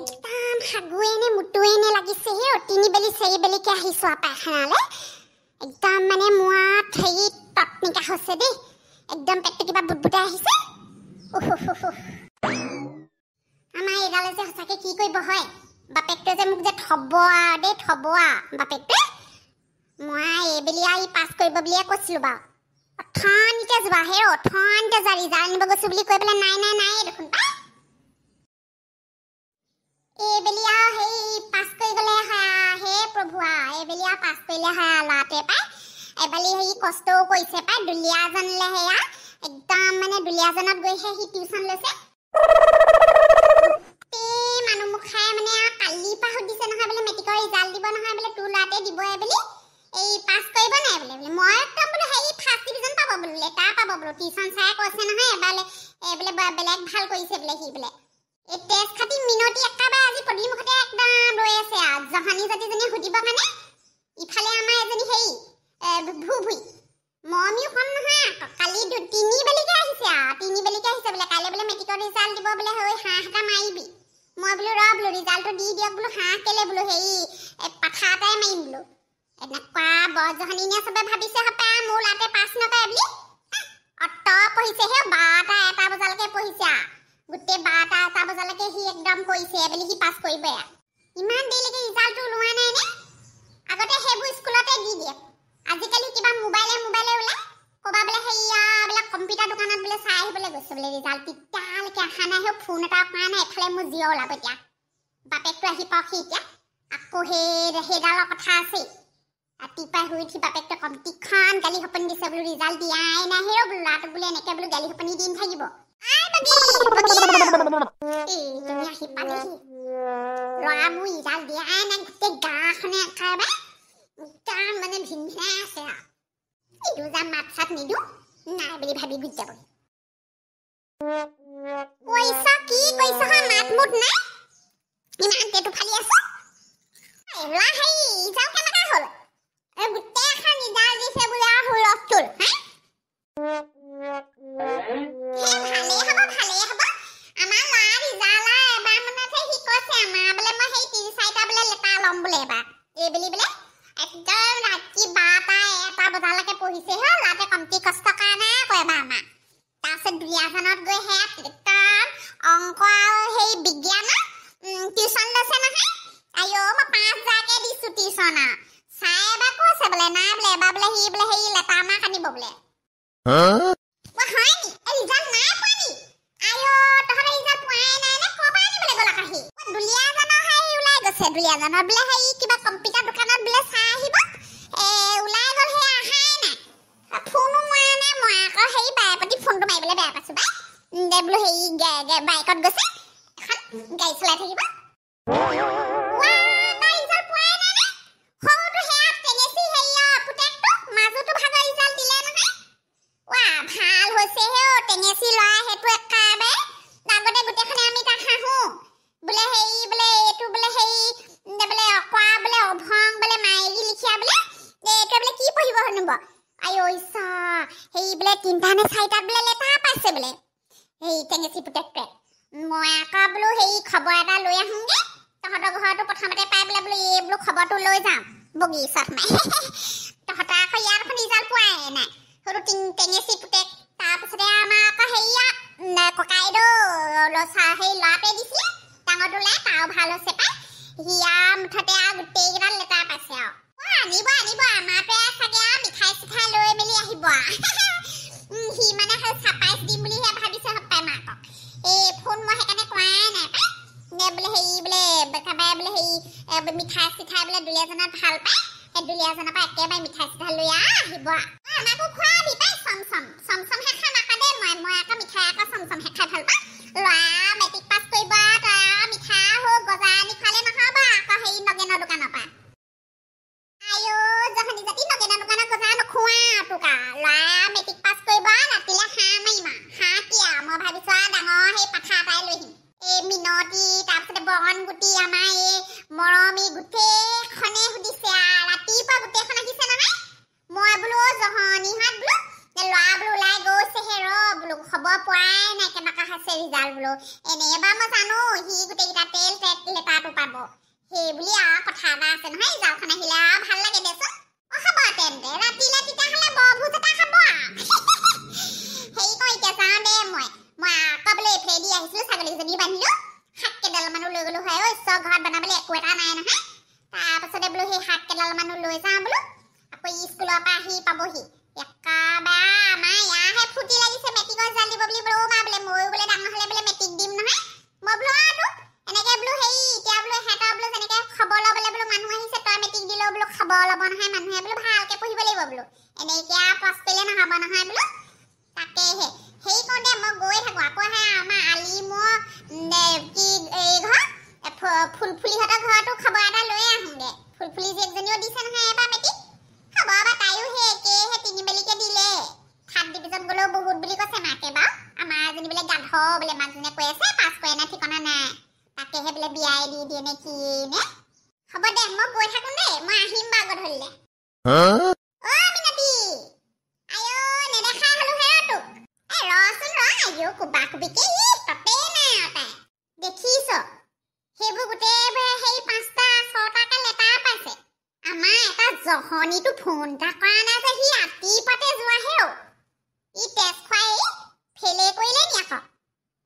একদম হাগুয়েনে মুটুয়েনে লাগিছে হে তিনি বেলি চাৰি বেলিকে আহিছো পায়খানালে একদম মানে মুৱা ঠেই টটনিকা হৈছে দেই একদম পেটটো কিবা বুটবুটা আহিছে আমাৰ এডালে যে সঁচাকে কি কৰিব হয় বাপেকটো যে মোক যে থবৱা বাপেকটো মই এইবেলি আই পাছ কৰিব বুলিয়ে কৈছিলো বা অথনিতে যোৱা হে অথনিতে যা ৰিজাল্ট নিব গৈছো বুলি কৈ পেলাই নাই দেখোন পা এইবেলিয়া হেই পাছ কৰি গলে হে প্ৰভুৱা এইবেলিয়া পাছ কৰিলে লাতে পাই এবালি হেই কষ্টও কৰিছে পাই দুলিয়াজনলে হেয়া একদম মানে দুলিয়াজনত গৈ হি টিউচন লৈছে মানুহ মুখাই মানে কালি পাহ দিছে নহয় বোলে মেট্ৰিকৰ ৰিজাল্ট দিব নহয় বোলে তোৰ লাতে দিব এবেলি এই পাছ কৰিব নাই বোলে মই একদম বোলে হেই ফাৰ্ষ্ট ডিভিজন পাব বোলে লেটাৰ পাব বোলে টিউচন চাই কৈছে নহয় এবালে বোলে বেলেগ ভাল কৰিছে বোলে হি বোলে এই টেষ্ট খাতি মিনতি একাবাৰে আজি পদলি মুখতে একদম ৰৈ আছে জহানী জাতিজনী সুধিব কাৰণে ইফালে আমাৰ এজনী হেই ভুভুই মমিও কম নহয় কালি তিনি বেলিকে আহিছে বোলে কাইলৈ বোলে মেট্ৰিকৰ ৰিজাল্ট দিব বোলে হৈ হাঁহটা মাৰিবি মই বোলো ৰ বোলো ৰিজাল্টটো দি দিয়ক বোলো হাঁহ কেলে বোলো হেই পাঠা এটাই মাৰিম বোলো এনেকুৱা বৰজহানীনে চবে ভাবিছে হপা মোৰ লাতে পাছ নকৰে বুলি অত পঢ়িছে হে 12টা 1টা বজালৈকে পঢ়িছে গুটে 12টা 1টা বজালৈকে হি একদম কৈছে বুলি কি পাছ কৰিব ইমান দেৰিলৈকে ৰিজাল্টটো লোৱা নাই নে আগতে হেবু স্কুলতে দি দিয়ে আজিকালি কিবা মোবাইলে ওলাই কবা বলে হেয়া বলে কম্পিউটাৰ দোকানত বলে চাই আহিবলে গৈছে বলে ৰিজাল্ট তিতালৈকে আহা নাই হে ফোন এটা কৰা নাই এফালে মোৰ জিও ওলাব এতিয়া বাপেকটো আহি পাওঁহি এতিয়া আকৌ সেইডালৰ কথা আছে ৰাতিপুৱাই শুই উঠি বাপেকটো কম্পিউটাৰখন গালি সপনি দিছে বোলো ৰিজাল্ট দিয়াই নাই হেও বোলো ল'ৰাটোক বোলে এনেকে বোলো গালি সপনি দিন থাকিব তুমি আহি পালেহি ল'ৰা মোৰ ৰিজাল্ট দিয়াই নাই গোটেই গাখনে একেবাৰে একদম মানে ভিনভিনাই আছে এইটো যা মাত চাত নিদো নাই বুলি ভাবি গুচি যাব পইচা কি কৈছা মাত মুঠ নাই ইমান তেটো ফালি আছো ল'ৰা হেই যাও কেনেকা হ'ল গোটেই এখন ৰিজাল্ট দিছে বোলে হুলস্থুল ভালে হ'ব আমাৰ ল'ৰা ৰিজাল্ট এবাৰ মানতহে সি কৈছে আমাৰ বোলে মই সেই 3-4টা বোলে লেটাৰ ল'ম বোলে এবাৰ এইবেলি বোলে একদম ৰাতি 12টা 1টা বজালৈকে পঢ়িছে হে লাতে কমটি কষ্ট কৰা নাই কয় বা আমাৰ তাৰপিছত দুলিয়াজনত গৈ হে একদম অংক আৰু সেই বিজ্ঞানৰ টিউচন লৈছে নহয় আইও মই 5000কে দিছো টিউচন চাই এবাৰ কৈছে বোলে নাই বোলে এবাৰ বোলে সি বোলে সেই লেটাৰ মাৰ্ক আনিব বোলে হয় নি ৰিজাল্ট নাই পোৱা নি আইও তহঁতে ৰিজাল্ট পোৱাই নাই নে ক'ৰ পৰা আনিবলৈ গ'লা কাহি দুলিয়াজনৰ হেৰি ওলাই গৈছে দুলিয়াজনৰ বোলে হেৰি কিবা কম্পিউটাৰ দোকানত বোলে চাই আহিব ওলাই গ'ল সেই আহাই নাই ফোনো মৰা নাই মই আকৌ হেৰি বাই প্ৰতি ফোনটো মাৰিবলৈ বেয়া পাইছো বাই দে বোলো হেৰি বাইকত গৈছে এখন গাড়ী চলাই থাকিব খবৰ এটা লৈ আহোঁগে তহঁতৰ ঘৰটো প্ৰথমতে পাই বোলে বোলে এই বোলো খবৰটো লৈ যাম বগী চট মাই তহঁতৰ আকৌ ইয়াৰ এখন ৰিজাল্ট পোৱাই নাই সৰু টেঙেচি পুতেক তাৰপিছতে আমাৰ আকৌ হেৰিয়া ককাইদেউ সেই ল'ৰাটোৱে দিছিলে ডাঙৰটোলে তাও ভাল হৈছে পাই হিয়া মুঠতে আৰু গোটেইকেইডাল লেটাৰ পাইছে আৰু আনিব আমাৰটোৱে চাগে আৰু মিঠাই চিঠাই লৈ মেলি আহিব সি মানে সেই চাপাইচ দিম বুলিহে ভাবিছে সপ্তাহ মাকক এই ফোন মই সেইকাৰণে কৰাই নাই পাই বোলে হেৰি বোলে একেবাৰে বোলে হেৰি মিঠাই চিঠাই বোলে দুলীয়াজনত ভাল পায় সেই দুলীয়াজনৰ পৰা একেবাৰে মিঠাই চিঠাই লৈ আহিব আমাকো খোৱাবি পাই চমচমহে খাম আকৌ দেই মই আকৌ মিঠাই আকৌ চমচমহে খাই ভাল পাওঁ ল'ৰা মেট্ৰিক পাছ কৰিব তই মিঠাই হওক গজা আনি খালে নহ'ব আকৌ হেৰি নগেনৰ দোকানৰ পৰা আইও জহনী জাতি নগেনৰ দোকানৰ গজা নোখোৱা তোক ল'ৰা মেট্ৰিক পাছ কৰিব ৰাতিলে হাঁহ মাৰিম হাঁহ কি মই ভাবিছো ডাঙৰ সেই পাঠা এটাই লৈ আহিম এই মিনতি তাৰপিছতে বৰণ গুটি আমাৰ এই মৰমী গোটেইখনে সুধিছে ৰাতিপুৱা গোটেইখন আহিছে নহয় মই বোলো জহনীহঁত বোলো ল'ৰা বোলো ওলাই গৈছেহে বোলো খবৰ পৰাই নাই কেনেকুৱা হৈছে ৰিজাল্ট বোলো এনে এবাৰ মই জানো সি গোটেইকেইটা তেল লেটাৰটো পাব সেই বুলি আৰু কথা এটা আছে নহয় ৰিজাল্টখন আহিলে আৰু ভাল লাগে দেচোন হ'ব তেন্তে ৰাতিলে তেতিয়াহ'লে বৰভোজ এটা খাব হেৰি কৈ এতিয়া যাওঁ দে মই আকৌ বোলে এইফালে দি আহিছিলোঁ ছাগলীকেইজনী বান্ধিলোঁ শাক কেইডালমানো লৈ গ'লো হয় ঈশ্বৰ ঘৰত বনাবলৈ একো এটা নাই নহয় তাৰপাছতে বোলো সেই শাক কেইডালমানো লৈ যাওঁ বোলো আকৌ স্কুলৰ পৰা আহি পাবহি একেবাৰে আমাৰ ইয়াৰহে ফুটি লাগিছে মেট্ৰিকৰ ৰিজাল্ট দিব বুলি বোলো মা বোলে ময়ো বোলে ডাঙৰ হ'লে বোলে মেট্ৰিক দিম নহয় মই বোলো আৰু এনেকৈ বোলো হেৰি এতিয়া বোলো সিহঁতৰ বোলো যেনেকৈ খবৰ ল'বলৈ বোলো মানুহ আহিছে তই মেট্ৰিক দিলেও বোলো খবৰ ল'ব নহয় মানুহে বোলো ভালকৈ পঢ়িব লাগিব বোলো এনেকৈ আৰু পাছ কৰিলে নহ'ব নহয় বোলো তাকেহে হেৰি কৰোঁ দে মই গৈ থাকোঁ আকৌ আমাৰ আলিমৰ কি এই ঘৰ ফুলফুলিহঁতৰ ঘৰতো খবৰ এটা লৈ আহোঁগৈ ফুলফুলি জীয়েকজনীও দিছে নহয় এবাৰ মেট্ৰিক খবৰ বা তাইও সেই একেহে তিনিবেলিকে দিলে থাৰ্ড ডিভিজন গ'লেও বহুত বুলি কৈছে মাকে বাৰু আমাৰ এজনী বোলে গাধ বোলে মানুহজনীয়ে কৈ আছে পাছ কৰে নে ঠিকনা নাই তাকেহে বোলে বিয়াই দি দিয়ে নে কি নে হ'ব দে মই গৈ থাকোঁ দেই মই আহিম বাৰু গধূলিলে মিনতি আইঅ নেদেখা হ'লো হে তোক ৰচোন আইঅ কুবা কুবিকে ততেই নাই আৰু তাই দেখিছ সেইবোৰ গোটেইবোৰে সেই 5টা 6টাকে লেটাৰ পাইছে আমাৰ এটা জহনীটো ফোন এটা কৰা নাই যে সি ৰাতিপুৱাতে যোৱাহেও ই টেষ্ট খুৱাই ফেলে কৰিলে নি আকৌ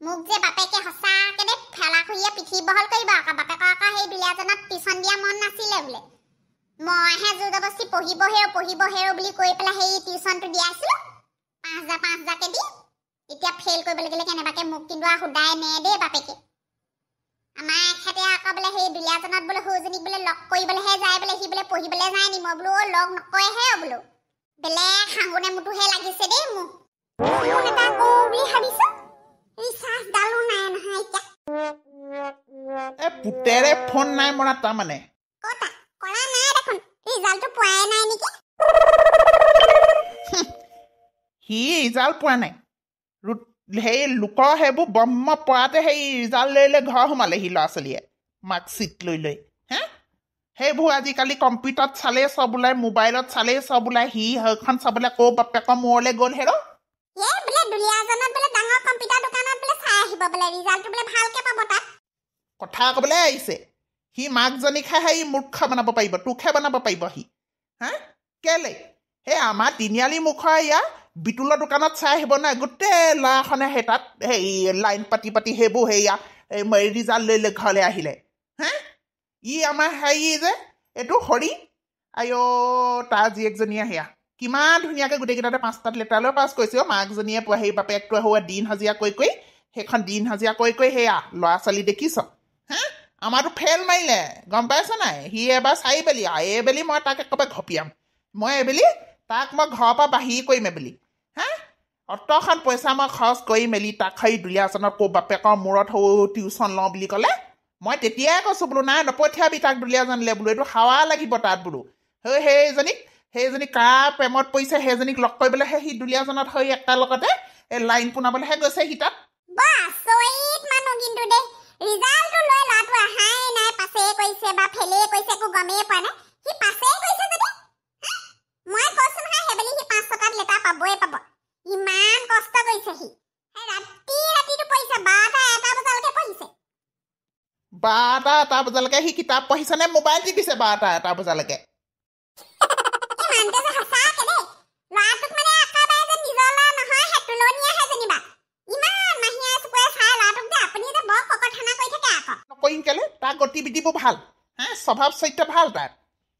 মোক যে বাপেকে সঁচাকে দে ফেলা খুৰীয়ে পিঠি বহল কৰিব আকৌ বাপেকৰ আকৌ সেই দুলীয়াজনক টিউচন দিয়া মন নাছিলে বোলে মইহে জোৰ জবস্তি পঢ়িবহেও বুলি কৈ পেলাই সেই টিউচনটো দিয়াইছিলোঁ 5,000 দি এতিয়া ফেইল কৰিবলৈ গ'লে কেনেবাকে মোক কিন্তু আৰু সোধাই নে দেই বাপেকে আমাৰ এখেতে আকৌ বোলে সেই দুলীয়াজনত বোলে সৰুজনীক বোলে লগ কৰিবলৈহে যায় বোলে সি বোলে পঢ়িবলৈ যায় নি মই বোলো লগ নকৰেহে বোলো বেলেগ সাঙুনে মোটোহে লাগিছে দেই মোক ফোন এটা কৰোঁ বুলি ভাবিছোঁ ৰিচাৰ্জ ডালো নাই নহয় এতিয়া পুতেৰে ফোন নাই মৰা তাৰমানে কটা কৰা নাই দেখোন ৰিজাল্টটো পোৱাই নাই নেকি সি ৰিজাল্ট পোৱা নাই সেই লোকৰ সেইবোৰ ব্ৰহ্ম পৰাতে সেই ৰিজাল্ট লৈ ঘৰ সোমালেহি ল'ৰা ছোৱালীয়ে মাৰ্কশ্বিট লৈ হে সেইবোৰ আজিকালি কম্পিউটাৰত চালেই চব ওলাই মোবাইলত চালেই চব ওলাই সি সেইখন চাবলৈ আকৌ বাপেকৰ মূৰলৈ গ'ল হেৰ বোলে দুলীয়াজনত বোলে ডাঙৰ কম্পিউটাৰ দোকানত বোলে চাই আহিব বোলে ৰিজাল্টটো বোলে ভালকৈ পাব তাত কথা ক'বলৈ আহিছে সি মাকজনীকহে সেই মূৰ্খ বনাব পাৰিব তোকহে বনাব পাৰিব সি হা কেলে সেই আমাৰ তিনিআলি মুখৰ ইয়াৰ বিতুলৰ দোকানত চাই আহিব নাই গোটেই ল'ৰাখনে সেই তাত সেই লাইন পাতি সেইবোৰ সেয়া ৰিজাল্ট লৈ ঘৰলৈ আহিলে হা ই আমাৰ হেৰি যে এইটো হৰি আইঅ তাৰ জীয়েকজনীয়ে সেয়া কিমান ধুনীয়াকৈ গোটেইকেইটাতে 5টাত লেটাৰ লৈ পাছ কৰিছে মাকজনীয়ে সেই বাপেকটোৱে হোৱা দিন হাজিৰা কৰি সেইখন দিন হাজিৰা কৰি সেয়া ল'ৰা ছোৱালী দেখিছ হা আমাৰতো ফেইল মাৰিলে গম পাইছ নাই সি এবাৰ 4 বেলি এইবেলি মই তাক একেবাৰে ঘপিয়াম মই এইবেলি তাক মই ঘৰৰ পৰা বাহিৰ কৰিম এইবেলি হা অতখন পইচা মই খৰচ কৰি মেলি তাক সেই দুলীয়াজনৰ ক'ৰ বাপেকৰ মূৰত সৌ টিউচন লওঁ বুলি ক'লে মই তেতিয়াই কৈছোঁ বোলো নাই নপঠিয়াবি তাক দুলীয়াজনলৈ বোলো এইটো হাৱা লাগিব তাত বোলো সেইজনী কাৰ প্ৰেমত পৰিছে সেইজনীক লগ কৰিবলৈহে সি দুলীয়াজনত হৈ একেটা লগতে এই লাইন পোনাবলৈহে গৈছে সি তাত ৰিজাল্টটো লৈ ল'ৰাটো আহাই নাই পাছে কৰিছে বা ফেলে কৰিছে একো গমেই পোৱা নাই সি পাছে কৰিছে যদি মই কৈছোঁ নহয় সেইবেলি সি 5-6টাত লেটাৰ পাবই পাব ইমান কষ্ট কৰিছে সি ৰাতিটো পঢ়িছে 12টা 1টা বজালৈকে পঢ়িছে 12টা 1টা বজালৈকে সি কিতাপ পঢ়িছে নে মোবাইল টিপিছে 12টা 1টা বজালৈকে ল'ৰাটোক মানে একেবাৰে যে নিজৰ ল'ৰা নহয় সেই তুলনীয়াহে যেনিবা ইমান মাহীয়ে চকুৱে চাই ল'ৰাটোক যে আপুনি যে বৰ ককঠানা কৰি থাকে আকৌ নকৰিম কেলে তাৰ গতিবিধিবোৰ ভাল হা স্বভাৱ চৰিত্ৰ ভাল তাৰ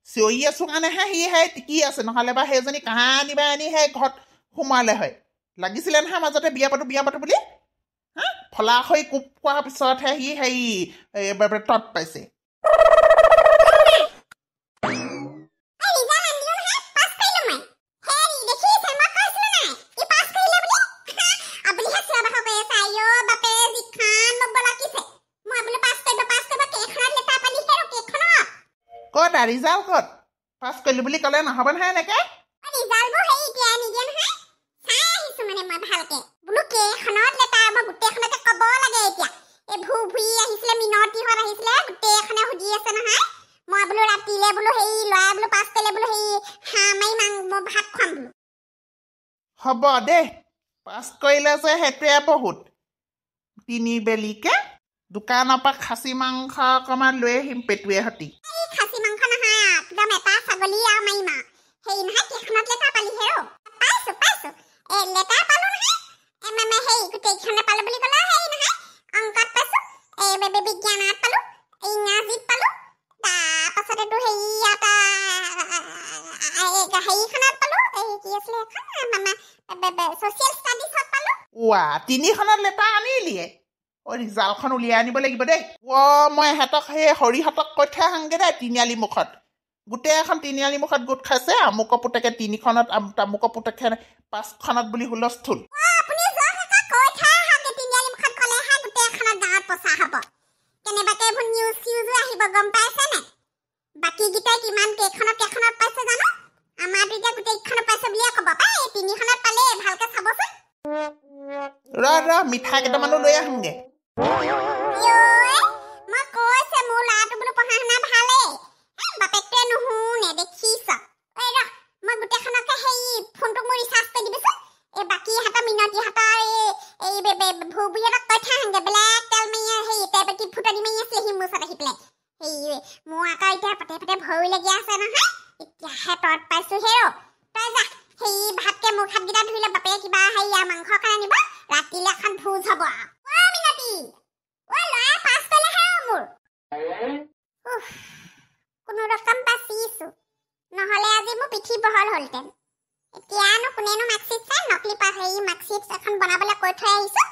চিঞৰি আছোঁ কাৰণেহে সি সেই টিকি আছে নহ'লে বা সেইজনী কাহানি বা আনি সেই ঘৰত সোমালে হয় লাগিছিলে নহয় মাজতে বিয়া পাতো বুলি হা ফলা হৈ কোপ খোৱাৰ পিছতহে সি সেই তত পাইছে ক'ত ৰিজাল্ট ক'ত পাছ কৰিলোঁ বুলি ক'লে নহ'ব নহয় এনেকৈ ৰিজাল্টবোৰ হেৰি এতিয়া নিদিয়ে নহয় চাই আহিছোঁ মানে মই ভালকৈ বোলো কেইখনত লেটাৰ মই গোটেইখনকে ক'ব লাগে এতিয়া এই ভুই আহিছিলে মিনতিহঁত আহিছিলে গোটেইখনে সুধি আছে নহয় মই বোলো ৰাতিলৈ বোলো হেৰি ল'ৰাই বোলো পাছ কৰিলে বোলো হেৰি হাঁহ মাৰি ভাত খুৱাম বোলো হ'ব দে পাছ কৰিলে যে সেইটোৱে বহুত 3 বেলিকে দোকানৰ পৰা খাচী মাংস অকণমান লৈ আহিম পেটুৱে সতি এই খাচী মাংস নহয় একদম এটা ছাগলী আৰু মাৰিম হেৰি নহয় কেইখনত লেটাৰ পালি হেৰ পাইছো লেটাৰ পালো নহয় হেৰি গোটেইখনে পালো বুলি ক'লে হেৰি নহয় অংকত পাইছো বিজ্ঞানত পালো ইংৰাজীত পালো তাৰপাছতেতো হেৰিখনত পালো কি আছিলে এখন ছ'চিয়েল ষ্টাডিজত পালো ৱা 3খনত লেটাৰ আনিলিয়ে ৰিজাল্টখন উলিয়াই আনিব লাগিব দেই মই এহেঁতক সেই হৰিহঁতক কৈ থৈ আহাংগে দেই তিনিআলি মুখত গোটেই এখন তিনিআলি মুখত গোট খাইছে আমুকৰ পুতেকে 3খনত তামুকৰ পুতেকে 5খনত বুলি হুলস্থুল আপুনি কৈ থৈ আহাকে তিনিআলি মুখত ক'লে গোটেইখনত গাঁৱত প্ৰচাৰ হ'ব কেনেবাকে এইবোৰ নিউজ চিউজো আহিব গম পাইছেনে বাকীকেইটাই কিমান কেইখনত পাইছে জানো আমাৰতো এতিয়া গোটেইখনত পাইছে বুলিয়ে ক'ব পাই 3খনত পালে ভালকে চাবচোন ৰ মিঠাই কেইটামানো লৈ আহোঁগে মই কৈছে মোৰ ল'ৰাটো বোলো পঢ়া শুনা ভালেই বাপেকটোৱে নুশুনে দেখিছ ঐ ৰ মই গোটেইখনকে সেই ফোনটো মোৰ ৰিচাৰ্জ কৰি দিবিচোন এই বাকীহঁতৰ মিনতিহঁতৰ এই ভুবুহঁতক কৈ থৈ আহাংগে ব্লেক তেল মাৰি সেই তেলপেটি ফুটনি মাৰি আছিলে সি মোৰ ওচৰত আহি পেলাই সেই মোৰ আকৌ এতিয়া পাতে ভৰি লাগি আছে নহয় এতিয়াহে তত পাইছো হেৰ তই যা সেই ভাতকে মুখ হাতকেইটা ধুইলে বাপেকে কিবা হেৰিয়া মাংস অকণ আনিব ৰাতিলে এখন ভোজ হ'ব মিনতি ল'ৰা পাছ কৰিলে হেৰ মোৰ কোনো ৰকম বাচিছো নহ'লে আজি মোৰ পিঠি বহল হ'লহেঁতেন এতিয়ানো কোনেনো মাৰ্কশ্বিট চাই নকলি হেৰি মাৰ্কশ্বিট এখন বনাবলৈ কৈ থৈ আহিছোঁ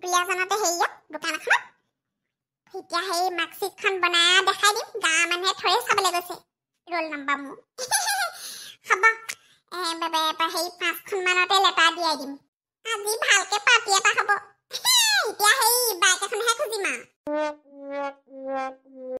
দুলীয়াজানতে হেৰিয়ত দোকান এখনত এতিয়া সেই মাৰ্কশ্বিটখন বনাই দেখাই দিম গাঁৱৰ মানুহে থৈ চাবলৈ গৈছে ৰোল নম্বৰ মোৰ হ'ব সেই 5খনমানতে লেটাৰ দিয়াই দিম আজি ভালকে পাৰ্টি এটা হ'ব এতিয়া সেই বাইক এখনহে খুজিম আৰু